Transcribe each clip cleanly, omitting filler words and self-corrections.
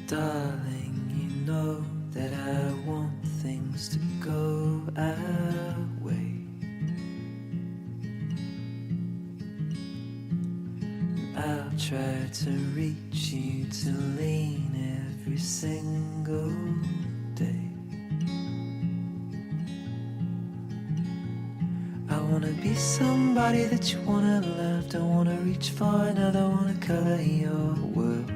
Darling, you know that I want things to go our way. I'll try to reach you to lean every single day. I wanna be somebody that you wanna love. Don't wanna reach far, another wanna color your world.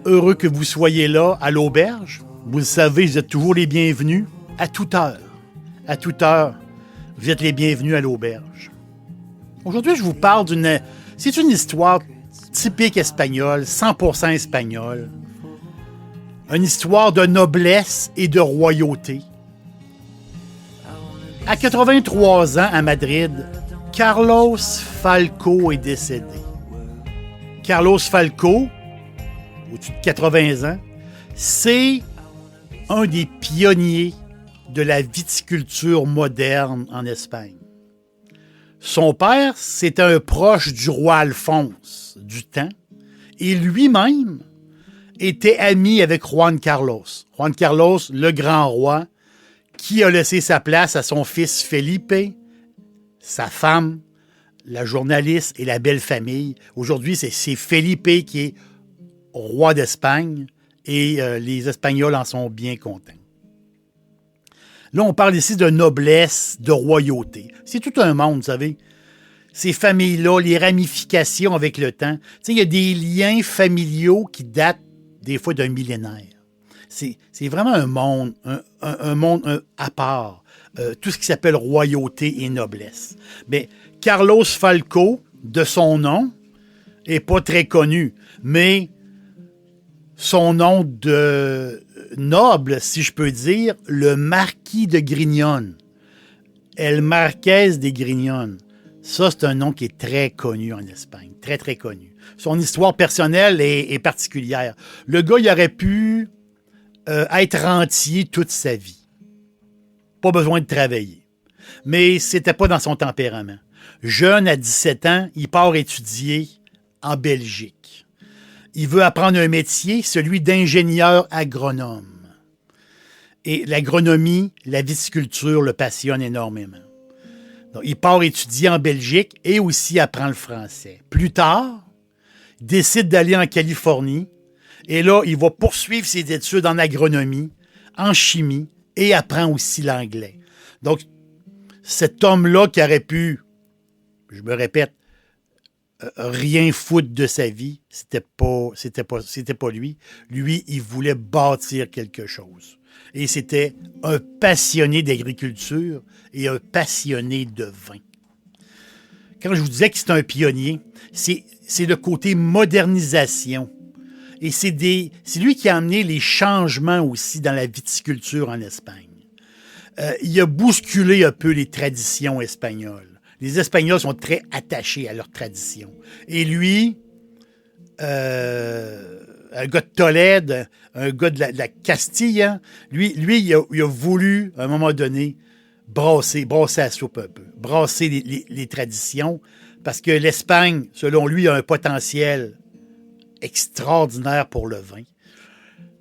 Heureux que vous soyez là à l'auberge. Vous le savez, vous êtes toujours les bienvenus à toute heure. À toute heure, vous êtes les bienvenus à l'auberge. Aujourd'hui, je vous parle d'une... C'est une histoire typique espagnole, 100% espagnole. Une histoire de noblesse et de royauté. À 83 ans, à Madrid, Carlos Falcó est décédé. Carlos Falcó, au-dessus de 80 ans, c'est un des pionniers de la viticulture moderne en Espagne. Son père, c'était un proche du roi Alphonse du temps, et lui-même était ami avec Juan Carlos. Juan Carlos, le grand roi, qui a laissé sa place à son fils Felipe, sa femme, la journaliste et la belle famille. Aujourd'hui, c'est Felipe qui est roi d'Espagne et les Espagnols en sont bien contents. Là, on parle ici de noblesse, de royauté. C'est tout un monde, vous savez. Ces familles-là, les ramifications avec le temps. Tu sais, il y a des liens familiaux qui datent des fois d'un millénaire. C'est vraiment un monde, un monde à part. Tout ce qui s'appelle royauté et noblesse. Mais Carlos Falcó, de son nom, n'est pas très connu. Mais son nom de noble, si je peux dire, le marquis de Grignon. El Marquès de Grignon. Ça, c'est un nom qui est très connu en Espagne. Très, très connu. Son histoire personnelle est particulière. Le gars, il aurait pu être rentier toute sa vie. Pas besoin de travailler. Mais c'était pas dans son tempérament. Jeune, à 17 ans, il part étudier en Belgique. Il veut apprendre un métier, celui d'ingénieur agronome. Et l'agronomie, la viticulture le passionne énormément. Donc, il part étudier en Belgique et aussi apprend le français. Plus tard, il décide d'aller en Californie et là, il va poursuivre ses études en agronomie, en chimie et apprend aussi l'anglais. Donc, cet homme-là qui aurait pu, je me répète, rien foutre de sa vie, c'était pas lui. Lui, il voulait bâtir quelque chose. Et c'était un passionné d'agriculture et un passionné de vin. Quand je vous disais que c'est un pionnier, c'est le côté modernisation. Et c'est lui qui a amené les changements aussi dans la viticulture en Espagne. Il a bousculé un peu les traditions espagnoles. Les Espagnols sont très attachés à leurs traditions. Et lui, un gars de Tolède, un gars de la Castille, hein, lui il a voulu, à un moment donné, brasser la soupe un peu, brasser les traditions, parce que l'Espagne, selon lui, a un potentiel extraordinaire pour le vin.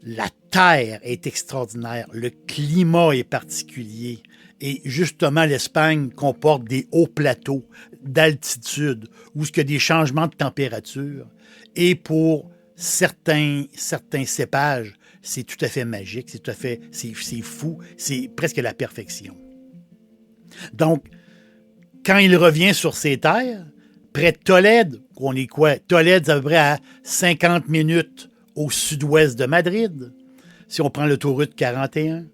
La terre est extraordinaire, le climat est particulier. Et justement, l'Espagne comporte des hauts plateaux d'altitude où il y a des changements de température. Et pour certains cépages, c'est tout à fait magique, c'est fou, c'est presque la perfection. Donc, quand il revient sur ses terres, près de Tolède, on est quoi? Tolède, c'est à peu près à 50 minutes au sud-ouest de Madrid, si on prend l'autoroute 41.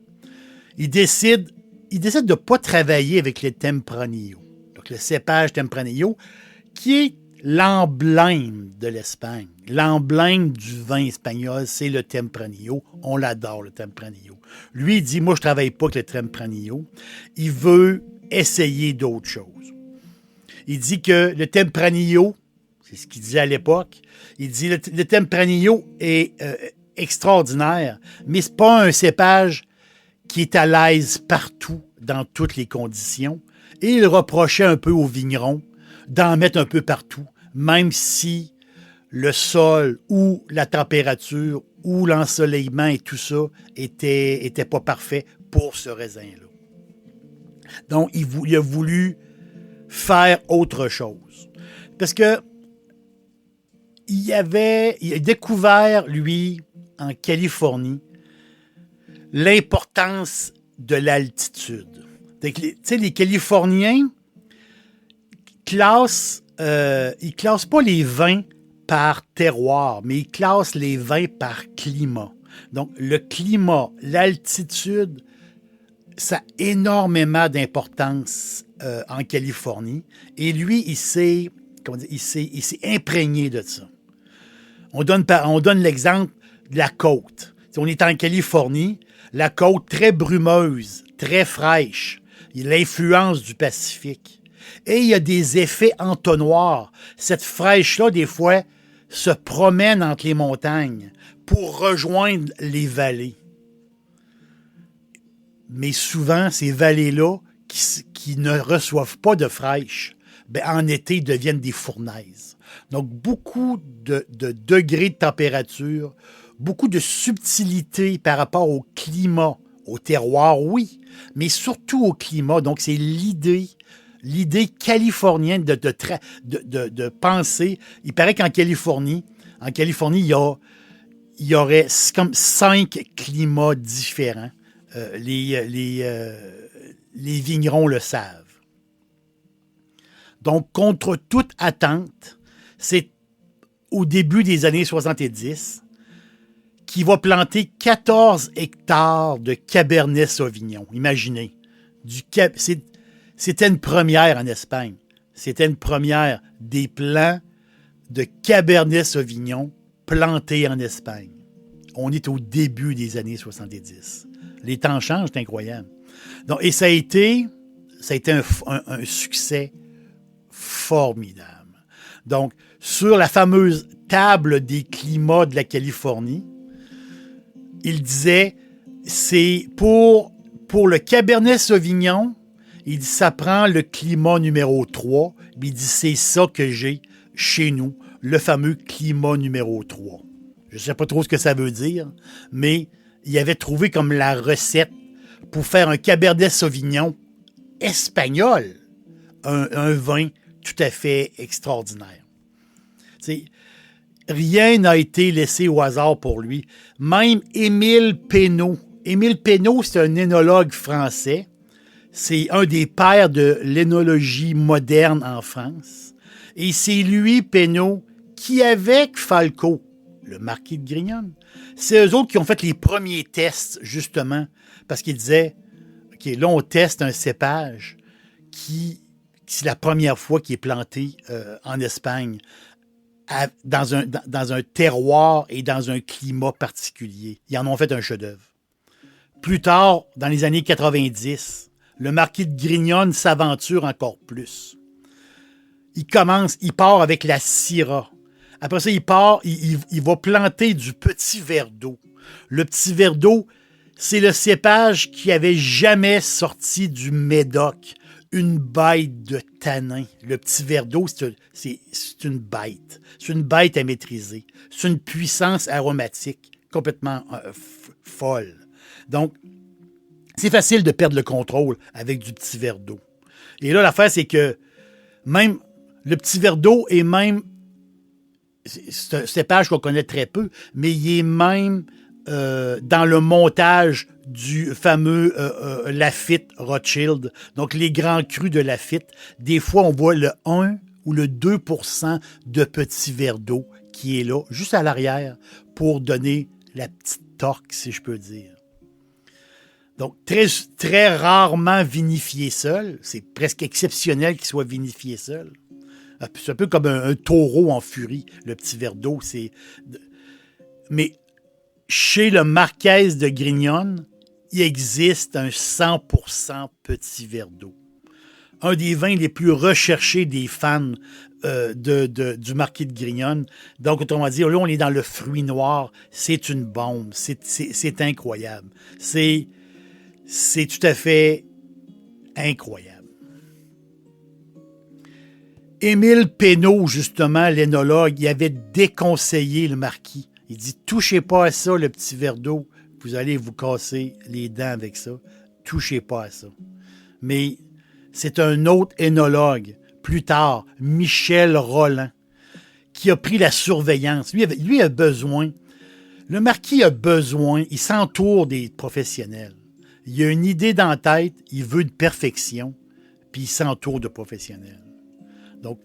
Il décide de ne pas travailler avec le Tempranillo. Donc, le cépage Tempranillo, qui est l'emblème de l'Espagne. L'emblème du vin espagnol, c'est le Tempranillo. On l'adore, le Tempranillo. Lui, il dit, moi, je ne travaille pas avec le Tempranillo. Il veut essayer d'autres choses. Il dit que le Tempranillo, c'est ce qu'il disait à l'époque, il dit le Tempranillo est extraordinaire, mais ce n'est pas un cépage qui est à l'aise partout, dans toutes les conditions. Et il reprochait un peu aux vignerons d'en mettre un peu partout, même si le sol ou la température ou l'ensoleillement et tout ça était pas parfait pour ce raisin-là. Donc, il a voulu faire autre chose. Parce que il a découvert, lui, en Californie, l'importance de l'altitude. Tu sais, les Californiens ils classent pas les vins par terroir, mais ils classent les vins par climat. Donc, le climat, l'altitude, ça a énormément d'importance en Californie. Et lui, il s'est imprégné de ça. On donne l'exemple de la côte. Si on est en Californie, la côte très brumeuse, très fraîche, il y a l'influence du Pacifique. Et il y a des effets entonnoirs. Cette fraîche-là, des fois, se promène entre les montagnes pour rejoindre les vallées. Mais souvent, ces vallées-là, qui ne reçoivent pas de fraîche, en été, deviennent des fournaises. Donc, beaucoup de degrés de température, beaucoup de subtilité par rapport au climat, au terroir, oui, mais surtout au climat. Donc, c'est l'idée californienne de penser. Il paraît qu'en Californie, il y aurait comme 5 climats différents. Les vignerons le savent. Donc, contre toute attente, c'est au début des années 70 qu'il va planter 14 hectares de Cabernet Sauvignon. Imaginez. C'était une première en Espagne. C'était une première des plants de Cabernet Sauvignon plantés en Espagne. On est au début des années 70. Les temps changent, c'est incroyable. Donc, et ça a été un succès formidable. Donc, sur la fameuse table des climats de la Californie, il disait, c'est pour le Cabernet Sauvignon, il dit, ça prend le climat numéro 3. Il dit, c'est ça que j'ai chez nous, le fameux climat numéro 3. Je ne sais pas trop ce que ça veut dire, mais il avait trouvé comme la recette pour faire un Cabernet Sauvignon espagnol, un vin tout à fait extraordinaire. T'sais, rien n'a été laissé au hasard pour lui. Même Émile Pénaud. Émile Pénaud, c'est un énologue français. C'est un des pères de l'énologie moderne en France. Et c'est lui, Pénaud, qui, avec Falco, le marquis de Grignon, c'est eux autres qui ont fait les premiers tests, justement, parce qu'ils disaient, OK, là, on teste un cépage qui, c'est la première fois qu'il est planté en Espagne, dans un terroir et dans un climat particulier. Ils en ont fait un chef-d'œuvre. Plus tard, dans les années 90, le marquis de Grignon s'aventure encore plus. Il part avec la Syrah. Après ça, il va planter du petit verre d'eau. Le petit verre d'eau, c'est le cépage qui avait jamais sorti du Médoc. Une bête de tanin. Le petit verre d'eau, c'est une bête. C'est une bête à maîtriser. C'est une puissance aromatique complètement folle. Donc, c'est facile de perdre le contrôle avec du petit verre d'eau. Et là, l'affaire, c'est que même le petit verre d'eau est même... C'est un cépage qu'on connaît très peu, mais il est même dans le montage du fameux Lafite Rothschild. Donc, les grands crus de Lafite. Des fois, on voit le 1 ou le 2% de petit verre d'eau qui est là, juste à l'arrière, pour donner la petite torque, si je peux dire. Donc, très, très rarement vinifié seul. C'est presque exceptionnel qu'il soit vinifié seul. C'est un peu comme un taureau en furie, le petit verre d'eau. Mais chez le Marquès de Grignon, il existe un 100% petit verre d'eau. Un des vins les plus recherchés des fans du Marquis de Grignon. Donc, autrement dit, là, on est dans le fruit noir. C'est une bombe. C'est incroyable. C'est tout à fait incroyable. Émile Pénaud, justement, l'énologue, il avait déconseillé le marquis. Il dit, touchez pas à ça, le petit verre d'eau. Vous allez vous casser les dents avec ça. Touchez pas à ça. Mais c'est un autre énologue, plus tard, Michel Rolland, qui a pris la surveillance. Lui a besoin, le marquis a besoin, il s'entoure des professionnels. Il a une idée dans la tête, il veut de perfection, puis il s'entoure de professionnels. Donc,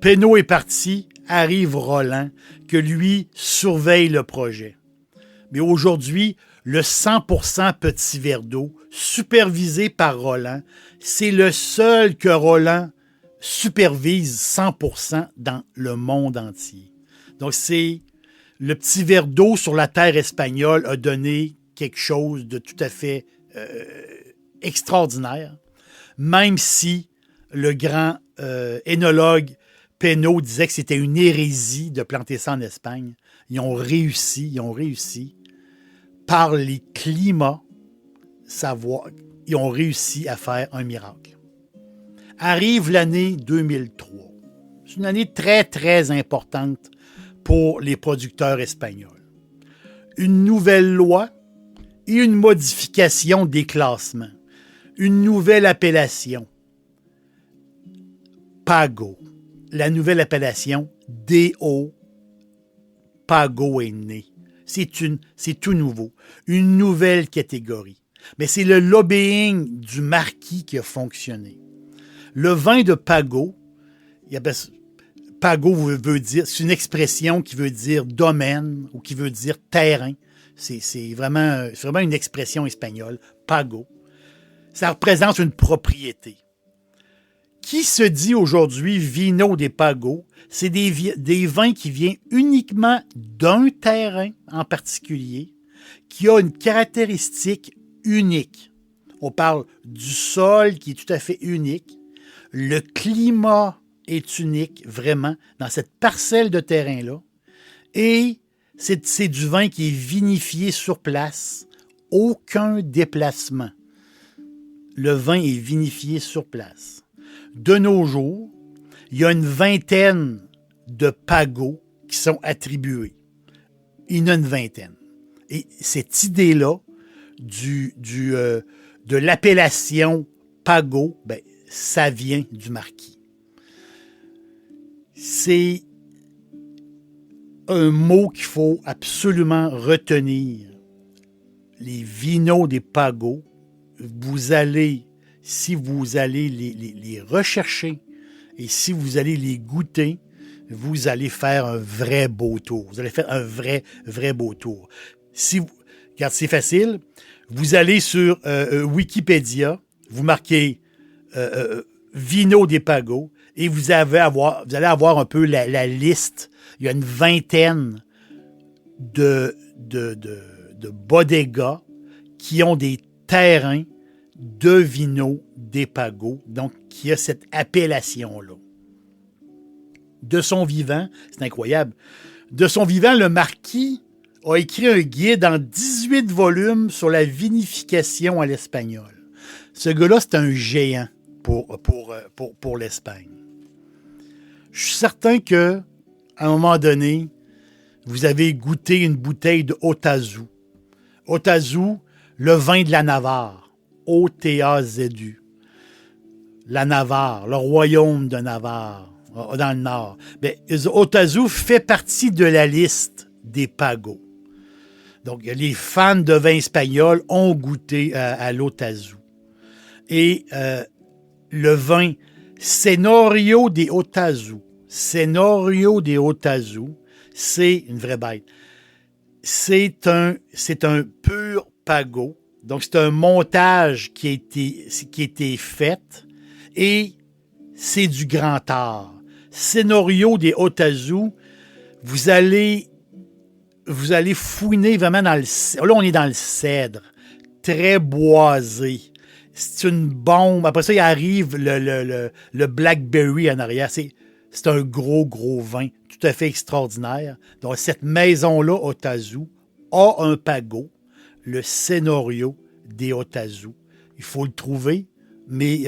Pénaud est parti, arrive Rolland, que lui surveille le projet. Mais aujourd'hui, le 100% petit verre d'eau, supervisé par Rolland, c'est le seul que Rolland supervise 100% dans le monde entier. Donc, c'est le petit verre d'eau sur la terre espagnole a donné quelque chose de tout à fait extraordinaire, même si le grand énologue Pénaud disait que c'était une hérésie de planter ça en Espagne. Ils ont réussi par les climats, ils ont réussi à faire un miracle. Arrive l'année 2003. C'est une année très, très importante pour les producteurs espagnols. Une nouvelle loi et une modification des classements. Une nouvelle appellation. Pago. La nouvelle appellation DO. Pago est né. C'est tout nouveau. Une nouvelle catégorie. Mais c'est le lobbying du marquis qui a fonctionné. Le vin de Pago, Pago veut dire, c'est une expression qui veut dire domaine ou qui veut dire terrain. C'est vraiment une expression espagnole, Pago. Ça représente une propriété. Qui se dit aujourd'hui vino de Pago? C'est des vins qui viennent uniquement d'un terrain en particulier, qui a une caractéristique unique. On parle du sol qui est tout à fait unique. Le climat est unique, vraiment, dans cette parcelle de terrain-là. Et c'est du vin qui est vinifié sur place. Aucun déplacement. Le vin est vinifié sur place. De nos jours, il y a une vingtaine de pagos qui sont attribués. Il y en a une vingtaine. Et cette idée-là de l'appellation pago, ben, ça vient du marquis. C'est un mot qu'il faut absolument retenir. Les vinos des pagos, si vous allez les rechercher et si vous allez les goûter, vous allez faire un vrai beau tour. Vous allez faire un vrai, vrai beau tour. Regarde, c'est facile. Vous allez sur Wikipédia, vous marquez Vino des Pagos et vous allez avoir un peu la liste. Il y a une vingtaine de bodegas qui ont des terrains de vino des Pagos, donc qui a cette appellation-là. De son vivant, c'est incroyable, de son vivant, le marquis a écrit un guide en 18 volumes sur la vinification à l'espagnol. Ce gars-là, c'est un géant pour l'Espagne. Je suis certain que à un moment donné, vous avez goûté une bouteille de Otazu. Otazu, le vin de la Navarre. O-T-A-Z-U. La Navarre, le royaume de Navarre, dans le nord. Mais Otazu fait partie de la liste des pagos. Donc, les fans de vin espagnol ont goûté à l'Otazu. Et le vin Senorio de Otazu. Senorio de Otazu, c'est une vraie bête. C'est un pur pago. Donc, c'est un montage qui a été fait et c'est du grand art. Senorio de Otazu, vous allez fouiner vraiment dans le... Là, on est dans le cèdre, très boisé. C'est une bombe. Après ça, il arrive le Blackberry en arrière. C'est un gros vin tout à fait extraordinaire. Donc, cette maison-là, Otazu, a un pago, le Senorio de Otazu. Il faut le trouver, mais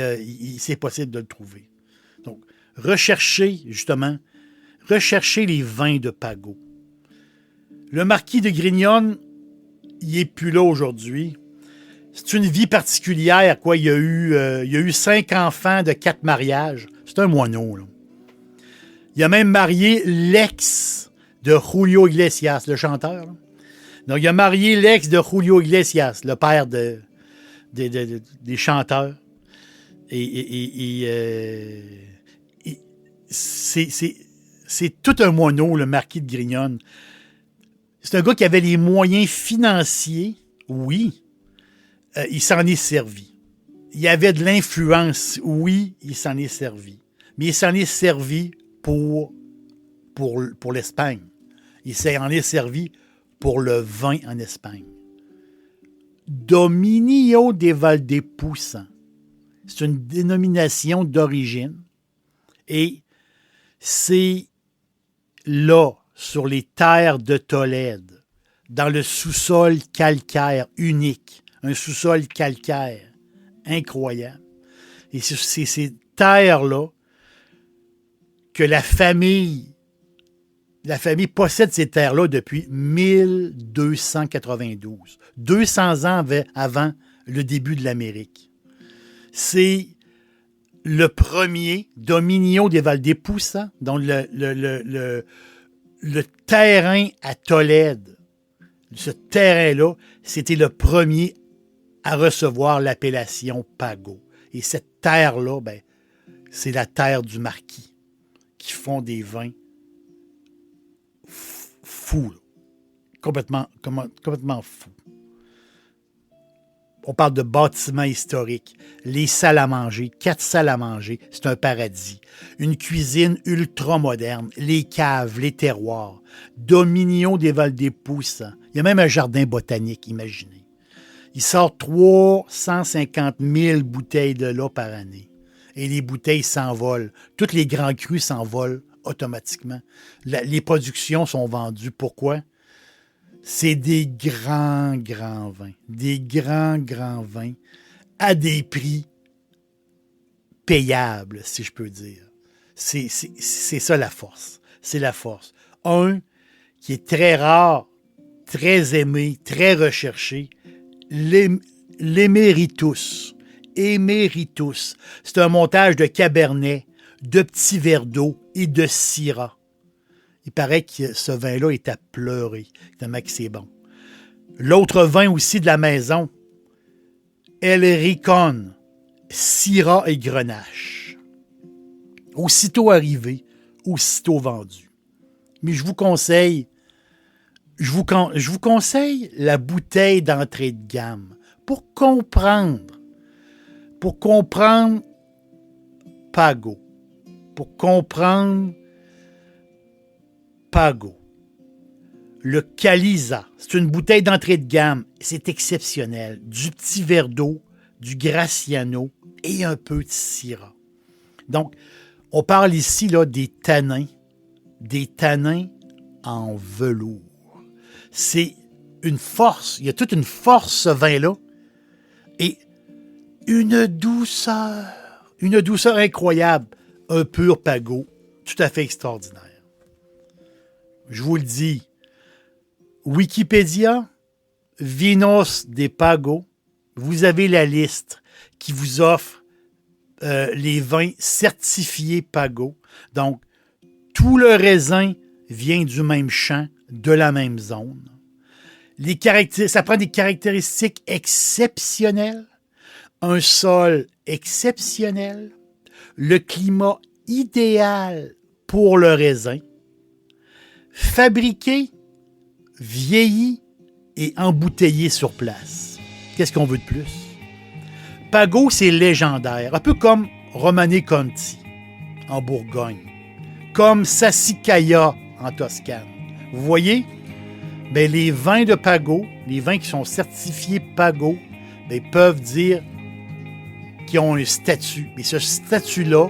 c'est possible de le trouver. Donc, recherchez, justement, recherchez les vins de Pago. Le marquis de Grignon, il n'est plus là aujourd'hui. C'est une vie particulière, quoi. Il y a eu 5 enfants de 4 mariages. C'est un moineau, là. Il a même marié l'ex de Julio Iglesias, le chanteur, là. Donc, il a marié l'ex de Julio Iglesias, le père des chanteurs. C'est tout un moineau, le marquis de Grignon. C'est un gars qui avait les moyens financiers, oui. Il s'en est servi. Il y avait de l'influence, oui, il s'en est servi. Mais il s'en est servi pour l'Espagne. Il s'en est servi pour le vin en Espagne. Dominio de Valdepusa. C'est une dénomination d'origine. Et c'est là, sur les terres de Tolède, dans le sous-sol calcaire unique, un sous-sol calcaire incroyable. Et c'est ces terres-là que la famille possède ces terres-là depuis 1292. 200 ans avant le début de l'Amérique. C'est le premier Dominio de Valdepusa, donc le terrain à Tolède. Ce terrain-là, c'était le premier à recevoir l'appellation Pago. Et cette terre-là, ben, c'est la terre du marquis, qui font des vins fous, là. Complètement fous. On parle de bâtiments historiques, les salles à manger, 4 salles à manger, c'est un paradis. Une cuisine ultra moderne, les caves, les terroirs, Dominio de Valdepusa. Il y a même un jardin botanique, imaginez. Il sort 350 000 bouteilles de là par année. Et les bouteilles s'envolent. Tous les grands crus s'envolent automatiquement. Les productions sont vendues. Pourquoi? C'est des grands vins. Des grands vins à des prix payables, si je peux dire. C'est ça la force. C'est la force. Un qui est très rare, très aimé, très recherché, l'Emeritus. Emeritus. C'est un montage de Cabernet, de petits verres d'eau et de Syrah. Il paraît que ce vin-là est à pleurer, tellement que c'est bon. L'autre vin aussi de la maison, El Ricón, Syrah et Grenache. Aussitôt arrivé, aussitôt vendu. Mais je vous conseille la bouteille d'entrée de gamme pour comprendre Pago, Le Caliza, c'est une bouteille d'entrée de gamme. C'est exceptionnel. Du petit verre d'eau, du Graciano et un peu de Syrah. Donc, on parle ici là, des tanins en velours. C'est une force. Il y a toute une force, ce vin-là. Et une douceur incroyable. Un pur Pago, tout à fait extraordinaire. Je vous le dis, Wikipédia, Vinos de Pago, vous avez la liste qui vous offre les vins certifiés Pago. Donc, tout le raisin vient du même champ, de la même zone. Ça prend des caractéristiques exceptionnelles, un sol exceptionnel, le climat idéal pour le raisin, fabriqué, vieilli et embouteillé sur place. Qu'est-ce qu'on veut de plus? Pago, c'est légendaire, un peu comme Romanée Conti en Bourgogne, comme Sassicaia en Toscane. Vous voyez? Bien, les vins de Pago, les vins qui sont certifiés Pago, bien, peuvent dire qu'ils ont un statut. Mais ce statut-là,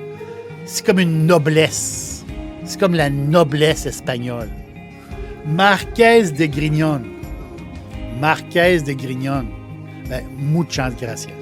c'est comme une noblesse. C'est comme la noblesse espagnole. Marqués de Grignon. Ben, muchas gracias.